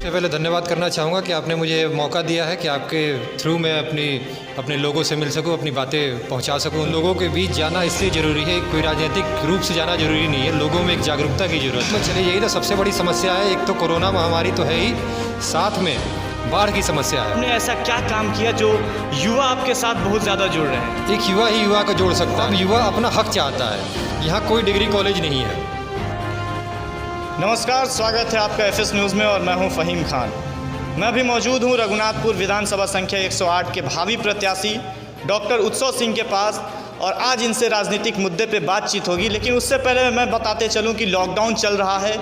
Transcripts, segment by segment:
सबसे पहले धन्यवाद करना चाहूँगा कि आपने मुझे मौका दिया है कि आपके थ्रू मैं अपने लोगों से मिल सकूँ, अपनी बातें पहुँचा सकूँ। उन लोगों के बीच जाना इसलिए ज़रूरी है, कोई राजनीतिक रूप से जाना ज़रूरी नहीं है, लोगों में एक जागरूकता की ज़रूरत है। चलिए, यही तो सबसे बड़ी समस्या है। एक तो कोरोना महामारी तो है ही, साथ में बाढ़ की समस्या है। आपने ऐसा क्या काम किया जो युवा आपके साथ बहुत ज़्यादा जुड़ रहे हैं? एक युवा ही युवा को जोड़ सकता है। अब युवा अपना हक चाहता है, यहाँ कोई डिग्री कॉलेज नहीं है। नमस्कार, स्वागत है आपका एफएस न्यूज़ में और मैं हूं फ़हीम खान। मैं अभी मौजूद हूं रघुनाथपुर विधानसभा संख्या 108 के भावी प्रत्याशी डॉक्टर उत्सव सिंह के पास और आज इनसे राजनीतिक मुद्दे पे बातचीत होगी। लेकिन उससे पहले मैं बताते चलूं कि लॉकडाउन चल रहा है,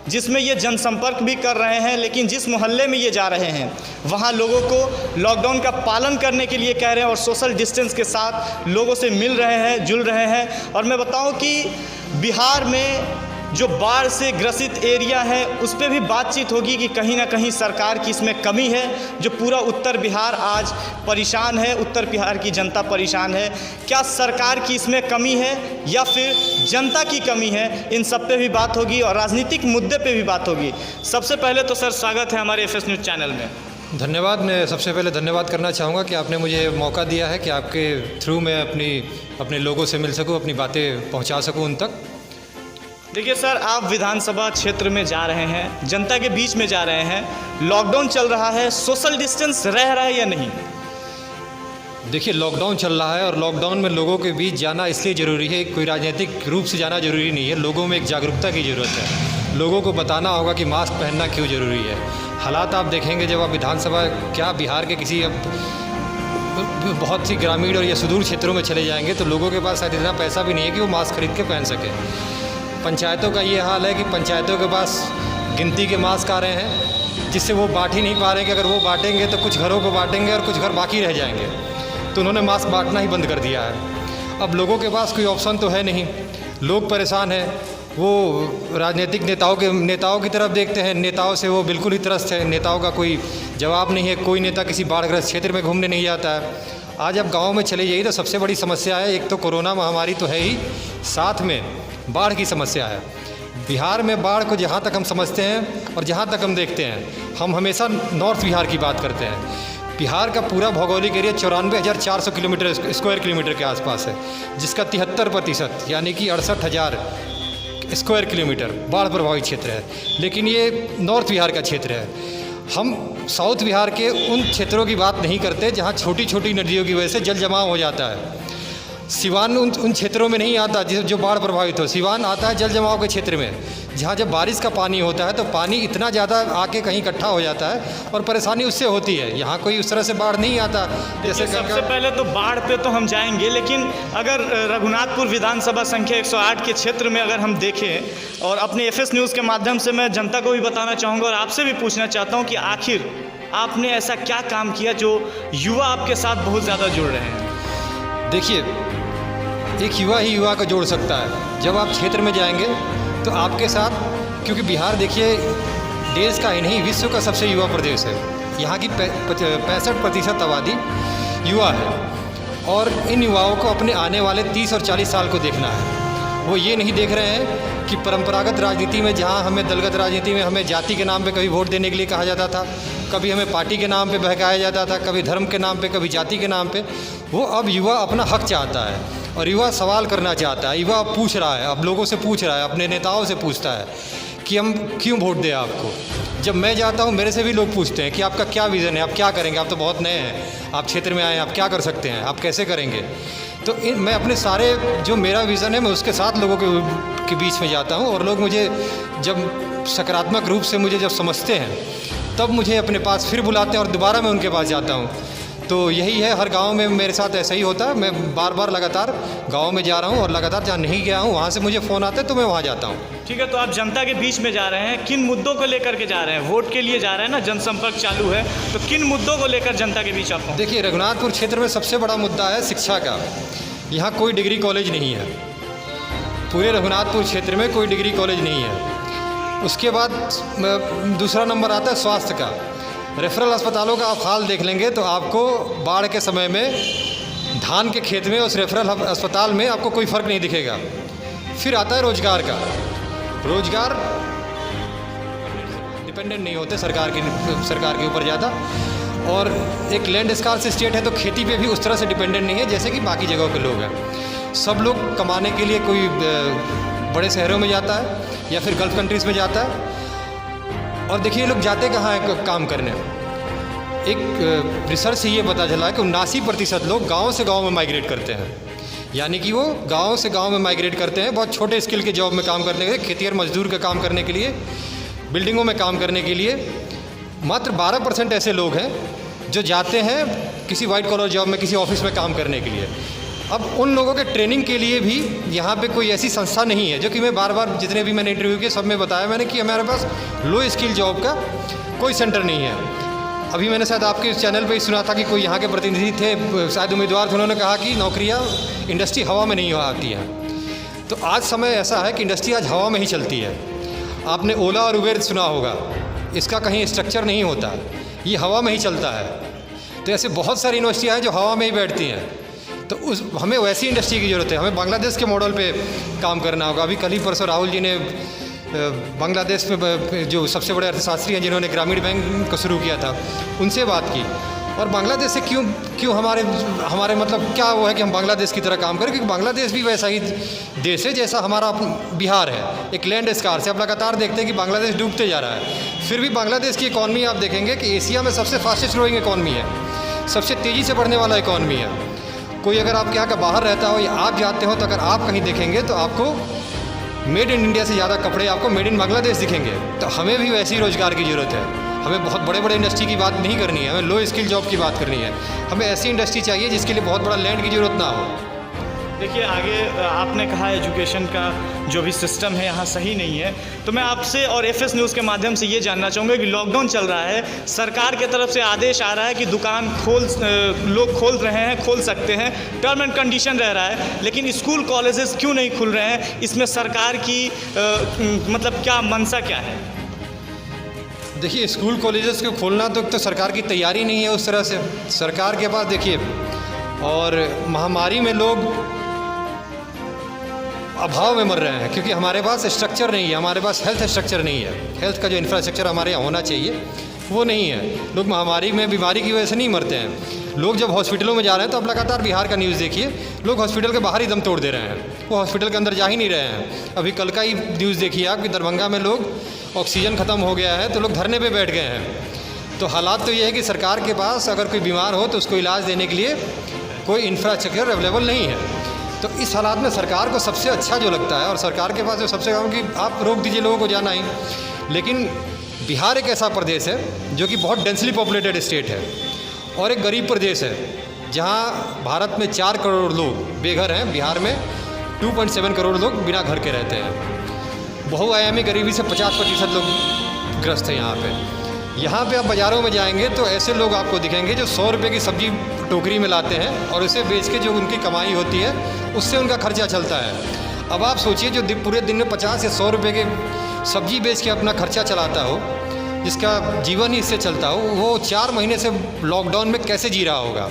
जिसमें ये जनसंपर्क भी कर रहे हैं, लेकिन जिस मोहल्ले में ये जा रहे हैं वहाँ लोगों को लॉकडाउन का पालन करने के लिए कह रहे हैं और सोशल डिस्टेंस के साथ लोगों से मिल रहे हैं, जुल रहे हैं। और मैं बताऊं कि बिहार में जो बाढ़ से ग्रसित एरिया है उस पर भी बातचीत होगी कि कहीं ना कहीं सरकार की इसमें कमी है। जो पूरा उत्तर बिहार आज परेशान है, उत्तर बिहार की जनता परेशान है, क्या सरकार की इसमें कमी है या फिर जनता की कमी है, इन सब पे भी बात होगी और राजनीतिक मुद्दे पे भी बात होगी। सबसे पहले तो सर स्वागत है हमारे एफएस न्यूज़ चैनल में। धन्यवाद। मैं सबसे पहले धन्यवाद करना चाहूँगा कि आपने मुझे मौका दिया है कि आपके थ्रू मैं अपने लोगों से मिल सकूँ, अपनी बातें पहुँचा सकूँ उन तक। देखिए सर, आप विधानसभा क्षेत्र में जा रहे हैं, जनता के बीच में जा रहे हैं, लॉकडाउन चल रहा है, सोशल डिस्टेंस रह रहा है या नहीं? देखिए, लॉकडाउन चल रहा है और लॉकडाउन में लोगों के बीच जाना इसलिए ज़रूरी है, कोई राजनीतिक रूप से जाना ज़रूरी नहीं है, लोगों में एक जागरूकता की ज़रूरत है। लोगों को बताना होगा कि मास्क पहनना क्यों ज़रूरी है। हालात आप देखेंगे जब आप विधानसभा क्या बिहार के किसी बहुत सी ग्रामीण और या सुदूर क्षेत्रों में चले जाएंगे तो लोगों के पास शायद इतना पैसा भी नहीं है कि वो मास्क खरीद के पहन सकें। पंचायतों का ये हाल है कि पंचायतों के पास गिनती के मास्क आ रहे हैं, जिससे वो बांट ही नहीं पा रहे हैं कि अगर वो बांटेंगे तो कुछ घरों को बांटेंगे और कुछ घर बाकी रह जाएंगे। तो उन्होंने मास्क बांटना ही बंद कर दिया है। अब लोगों के पास कोई ऑप्शन तो है नहीं, लोग परेशान हैं। वो राजनीतिक नेताओं की तरफ देखते हैं, नेताओं से वो बिल्कुल ही त्रस्त है, नेताओं का कोई जवाब नहीं है। कोई नेता किसी बाढ़ग्रस्त क्षेत्र में घूमने नहीं जाता है। आज अब गाँव में चले जाइए तो सबसे बड़ी समस्या है, एक तो कोरोना महामारी तो है ही, साथ में बाढ़ की समस्या है। बिहार में बाढ़ को जहाँ तक हम समझते हैं और जहाँ तक हम देखते हैं, हम हमेशा नॉर्थ बिहार की बात करते हैं। बिहार का पूरा भौगोलिक एरिया 94,400 किलोमीटर स्क्वायर किलोमीटर के आसपास है, जिसका 73% यानी कि 68,000 स्क्वायर किलोमीटर बाढ़ प्रभावित क्षेत्र है। लेकिन ये नॉर्थ बिहार का क्षेत्र है। हम साउथ बिहार के उन क्षेत्रों की बात नहीं करते जहाँ छोटी छोटी नदियों की वजह से जल जमाव हो जाता है। सिवान उन क्षेत्रों में नहीं आता जो बाढ़ प्रभावित हो। सिवान आता है जल जमाव के क्षेत्र में, जहाँ जब बारिश का पानी होता है तो पानी इतना ज़्यादा आके कहीं इकट्ठा हो जाता है और परेशानी उससे होती है। यहाँ कोई उस तरह से बाढ़ नहीं आता। जैसे सबसे पहले तो बाढ़ पे तो हम जाएंगे, लेकिन अगर रघुनाथपुर विधानसभा संख्या 108 के क्षेत्र में अगर हम देखें और अपने एफएस न्यूज़ के माध्यम से मैं जनता को भी बताना चाहूँगा और आपसे भी पूछना चाहता हूँ कि आखिर आपने ऐसा क्या काम किया जो युवा आपके साथ बहुत ज़्यादा जुड़ रहे हैं? देखिए, एक युवा ही युवा को जोड़ सकता है। जब आप क्षेत्र में जाएंगे तो आपके साथ, क्योंकि बिहार देखिए देश का ही नहीं विश्व का सबसे युवा प्रदेश है। यहाँ की 65% आबादी युवा है और इन युवाओं को अपने आने वाले 30 और 40 साल को देखना है। वो ये नहीं देख रहे हैं कि परंपरागत राजनीति में, जहाँ हमें दलगत राजनीति में हमें जाति के नाम पे कभी वोट देने के लिए कहा जाता था, कभी हमें पार्टी के नाम पे बहकाया जाता था, कभी धर्म के नाम पे, कभी जाति के नाम पे। वो अब युवा अपना हक चाहता है और युवा सवाल करना चाहता है। युवा पूछ रहा है, अब लोगों से पूछ रहा है, अपने नेताओं से पूछता है कि हम क्यों वोट दें आपको। जब मैं जाता हूँ मेरे से भी लोग पूछते हैं कि आपका क्या विज़न है, आप क्या करेंगे, आप तो बहुत नए हैं, आप क्षेत्र में आए हैं, आप क्या कर सकते हैं, आप कैसे करेंगे। तो मैं अपने सारे जो मेरा विज़न है मैं उसके साथ लोगों के बीच में जाता हूँ और लोग मुझे जब सकारात्मक रूप से मुझे जब समझते हैं तब मुझे अपने पास फिर बुलाते हैं और दोबारा मैं उनके पास जाता हूँ। तो यही है, हर गांव में मेरे साथ ऐसा ही होता है। मैं बार बार लगातार गांव में जा रहा हूं और लगातार जहां नहीं गया हूं वहां से मुझे फ़ोन आते हैं तो मैं वहां जाता हूं। ठीक है, तो आप जनता के बीच में जा रहे हैं, किन मुद्दों को लेकर के जा रहे हैं? वोट के लिए जा रहे हैं ना, जनसंपर्क चालू है, तो किन मुद्दों को लेकर जनता के बीच आप? देखिए, रघुनाथपुर क्षेत्र में सबसे बड़ा मुद्दा है शिक्षा का। यहाँ कोई डिग्री कॉलेज नहीं है, पूरे रघुनाथपुर क्षेत्र में कोई डिग्री कॉलेज नहीं है। उसके बाद दूसरा नंबर आता है स्वास्थ्य का। रेफरल अस्पतालों का आप हाल देख लेंगे तो आपको बाढ़ के समय में धान के खेत में उस रेफरल अस्पताल में आपको कोई फ़र्क नहीं दिखेगा। फिर आता है रोजगार का। रोजगार डिपेंडेंट नहीं होते सरकार के ऊपर ज़्यादा। और एक लैंड स्कार्स स्टेट है तो खेती पे भी उस तरह से डिपेंडेंट नहीं है जैसे कि बाकी जगहों के लोग हैं। सब लोग कमाने के लिए कोई बड़े शहरों में जाता है या फिर गल्फ़ कंट्रीज़ में जाता है। और देखिए लोग जाते कहाँ हैं काम करने। एक रिसर्च से ये पता चला है कि 79% लोग गाँव से गाँव में माइग्रेट करते हैं, यानी कि वो गांव से गांव में माइग्रेट करते हैं बहुत छोटे स्किल के जॉब में काम करने के लिए, खेती और मजदूर का काम करने के लिए, बिल्डिंगों में काम करने के लिए। मात्र 12% ऐसे लोग हैं जो जाते हैं किसी वाइट कॉलर जॉब में, किसी ऑफिस में काम करने के लिए। अब उन लोगों के ट्रेनिंग के लिए भी यहाँ पे कोई ऐसी संस्था नहीं है, जो कि मैं बार बार जितने भी मैंने इंटरव्यू किए सब में बताया मैंने कि हमारे पास लो स्किल जॉब का कोई सेंटर नहीं है। अभी मैंने शायद आपके चैनल पे ही सुना था कि कोई यहाँ के प्रतिनिधि थे, शायद उम्मीदवार थे, उन्होंने कहा कि नौकरियाँ इंडस्ट्री हवा में नहीं आती है। तो आज समय ऐसा है कि इंडस्ट्री आज हवा में ही चलती है। आपने ओला और उबेर सुना होगा, इसका कहीं स्ट्रक्चर नहीं होता, ये हवा में ही चलता है। तो ऐसे बहुत सारी यूनिवर्सिटियाँ हैं जो हवा में ही बैठती हैं। तो हमें वैसी इंडस्ट्री की ज़रूरत है। हमें बांग्लादेश के मॉडल पे काम करना होगा। अभी कल ही परसों राहुल जी ने बांग्लादेश में जो सबसे बड़े अर्थशास्त्री हैं जिन्होंने ग्रामीण बैंक को शुरू किया था, उनसे बात की। और बांग्लादेश से क्यों हमारे मतलब क्या वो है कि हम बांग्लादेश की तरह काम करें, क्योंकि बांग्लादेश भी वैसा ही देश है जैसा हमारा बिहार है, एक लैंड स्कार से। आप लगातार देखते हैं कि बांग्लादेश डूबते जा रहा है। फिर भी बांग्लादेश की इकॉनमी आप देखेंगे कि एशिया में सबसे फास्टेस्ट ग्रोइंग इकॉनमी है, सबसे तेज़ी से बढ़ने वाला इकॉनमी है। कोई अगर आपके यहाँ का बाहर रहता हो या आप जाते हो तो अगर आप कहीं देखेंगे तो आपको मेड इन इंडिया से ज़्यादा कपड़े आपको मेड इन बांग्लादेश दिखेंगे। तो हमें भी वैसी रोज़गार की ज़रूरत है। हमें बहुत बड़े बड़े इंडस्ट्री की बात नहीं करनी है, हमें लो स्किल जॉब की बात करनी है। हमें ऐसी इंडस्ट्री चाहिए जिसके लिए बहुत बड़ा लैंड की ज़रूरत ना हो। देखिए आगे आपने कहा एजुकेशन का जो भी सिस्टम है यहाँ सही नहीं है, तो मैं आपसे और एफएस न्यूज़ के माध्यम से ये जानना चाहूँगा कि लॉकडाउन चल रहा है, सरकार की तरफ से आदेश आ रहा है कि दुकान लोग खोल रहे हैं, खोल सकते हैं, टर्म एंड कंडीशन रह रहा है, लेकिन स्कूल कॉलेजेस क्यों नहीं खुल रहे हैं? इसमें सरकार की मतलब क्या मंशा क्या है? देखिए स्कूल कॉलेजेस को खोलना तो सरकार की तैयारी नहीं है उस तरह से। सरकार के पास देखिए, और महामारी में लोग अभाव में मर रहे हैं क्योंकि हमारे पास स्ट्रक्चर नहीं है, हमारे पास हेल्थ स्ट्रक्चर नहीं है। हेल्थ का जो इंफ्रास्ट्रक्चर हमारे यहाँ होना चाहिए वो नहीं है। लोग महामारी में बीमारी की वजह से नहीं मरते हैं। लोग जब हॉस्पिटलों में जा रहे हैं तो आप लगातार बिहार का न्यूज़ देखिए, लोग हॉस्पिटल के बाहर ही दम तोड़ दे रहे हैं, वो हॉस्पिटल के अंदर जा ही नहीं रहे हैं। अभी कल का ही न्यूज़ देखिए आप कि दरभंगा में लोग ऑक्सीजन ख़त्म हो गया है तो लोग धरने पे बैठ गए हैं। तो हालात तो ये है कि सरकार के पास अगर कोई बीमार हो तो उसको इलाज देने के लिए कोई इंफ्रास्ट्रक्चर अवेलेबल नहीं है। तो इस हालात में सरकार को सबसे अच्छा जो लगता है, और सरकार के पास जो सबसे कम कि आप रोक दीजिए लोगों को जाना ही, लेकिन बिहार एक ऐसा प्रदेश है जो कि बहुत डेंसली पॉपुलेटेड स्टेट है और एक गरीब प्रदेश है जहाँ भारत में 4 करोड़ लोग बेघर हैं। बिहार में 2.7 करोड़ लोग बिना घर के रहते हैं। बहुआयामी गरीबी से 50% लोग ग्रस्त हैं यहाँ पे। यहाँ पे आप बाज़ारों में जाएंगे तो ऐसे लोग आपको दिखेंगे जो 100 रुपये की सब्ज़ी टोकरी में लाते हैं और उसे बेच के जो उनकी कमाई होती है उससे उनका खर्चा चलता है। अब आप सोचिए जो पूरे दिन में 50 या 100 रुपये के सब्ज़ी बेच के अपना खर्चा चलाता हो, जिसका जीवन ही इससे चलता हो, वो 4 महीने से लॉकडाउन में कैसे जी रहा होगा?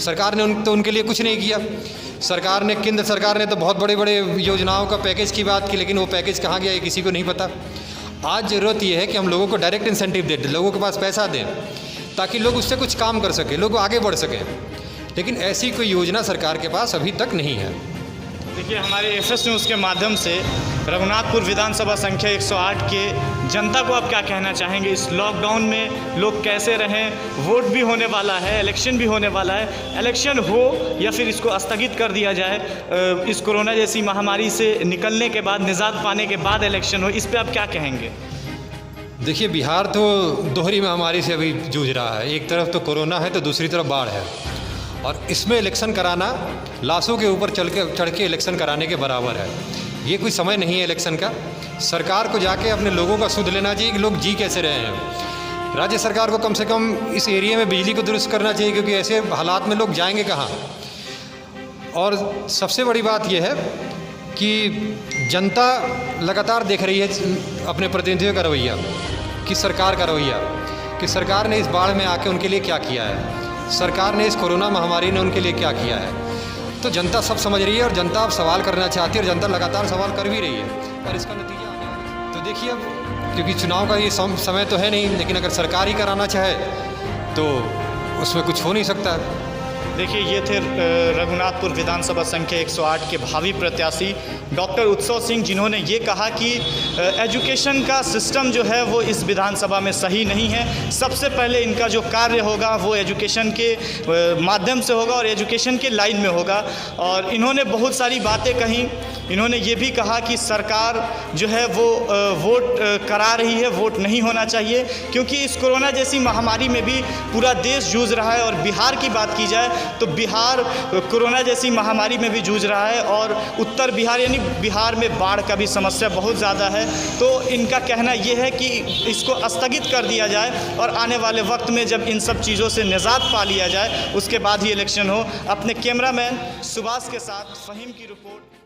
सरकार ने तो उनके लिए कुछ नहीं किया। केंद्र सरकार ने तो बहुत बड़े बड़े योजनाओं का पैकेज की बात की, लेकिन वो पैकेज कहाँ गया ये किसी को नहीं पता। आज ज़रूरत ये है कि हम लोगों को डायरेक्ट इंसेंटिव दें, लोगों के पास पैसा दें ताकि लोग उससे कुछ काम कर सकें, लोग आगे बढ़ सकें। लेकिन ऐसी कोई योजना सरकार के पास अभी तक नहीं है। देखिए हमारे एफएस न्यूज़ के माध्यम से रघुनाथपुर विधानसभा संख्या 108 के जनता को आप क्या कहना चाहेंगे? इस लॉकडाउन में लोग कैसे रहें? वोट भी होने वाला है, इलेक्शन भी होने वाला है, इलेक्शन हो या फिर इसको स्थगित कर दिया जाए, इस कोरोना जैसी महामारी से निकलने के बाद, निजात पाने के बाद इलेक्शन हो, इस पर आप क्या कहेंगे? देखिए बिहार तो दोहरी महामारी से अभी जूझ रहा है। एक तरफ तो कोरोना है तो दूसरी तरफ बाढ़ है, और इसमें इलेक्शन कराना लाशों के ऊपर चढ़ के इलेक्शन कराने के बराबर है। ये कोई समय नहीं है इलेक्शन का। सरकार को जाके अपने लोगों का सुध लेना चाहिए कि लोग जी कैसे रहे हैं। राज्य सरकार को कम से कम इस एरिया में बिजली को दुरुस्त करना चाहिए, क्योंकि ऐसे हालात में लोग जाएंगे कहाँ। और सबसे बड़ी बात यह है कि जनता लगातार देख रही है अपने प्रतिनिधियों का रवैया, कि सरकार का रवैया, कि सरकार ने इस बाढ़ में आके उनके लिए क्या किया है, सरकार ने इस कोरोना महामारी ने उनके लिए क्या किया है। तो जनता सब समझ रही है और जनता अब सवाल करना चाहती है और जनता लगातार सवाल कर भी रही है, और इसका नतीजा आने वाला है। तो देखिए अब क्योंकि चुनाव का ये समय तो है नहीं, लेकिन अगर सरकार ही कराना चाहे तो उसमें कुछ हो नहीं सकता। देखिए, ये थे रघुनाथपुर विधानसभा संख्या 108 के भावी प्रत्याशी डॉक्टर उत्सव सिंह, जिन्होंने ये कहा कि एजुकेशन का सिस्टम जो है वो इस विधानसभा में सही नहीं है। सबसे पहले इनका जो कार्य होगा वो एजुकेशन के माध्यम से होगा और एजुकेशन के लाइन में होगा। और इन्होंने बहुत सारी बातें कहीं। इन्होंने ये भी कहा कि सरकार जो है वो वोट करा रही है, वोट नहीं होना चाहिए, क्योंकि इस कोरोना जैसी महामारी में भी पूरा देश जूझ रहा है। और बिहार की बात की जाए तो बिहार कोरोना जैसी महामारी में भी जूझ रहा है और उत्तर बिहार यानी बिहार में बाढ़ का भी समस्या बहुत ज़्यादा है। तो इनका कहना ये है कि इसको स्थगित कर दिया जाए और आने वाले वक्त में जब इन सब चीज़ों से निजात पा लिया जाए उसके बाद ही इलेक्शन हो। अपने कैमरामैन सुभाष के साथ फ़हीम की रिपोर्ट।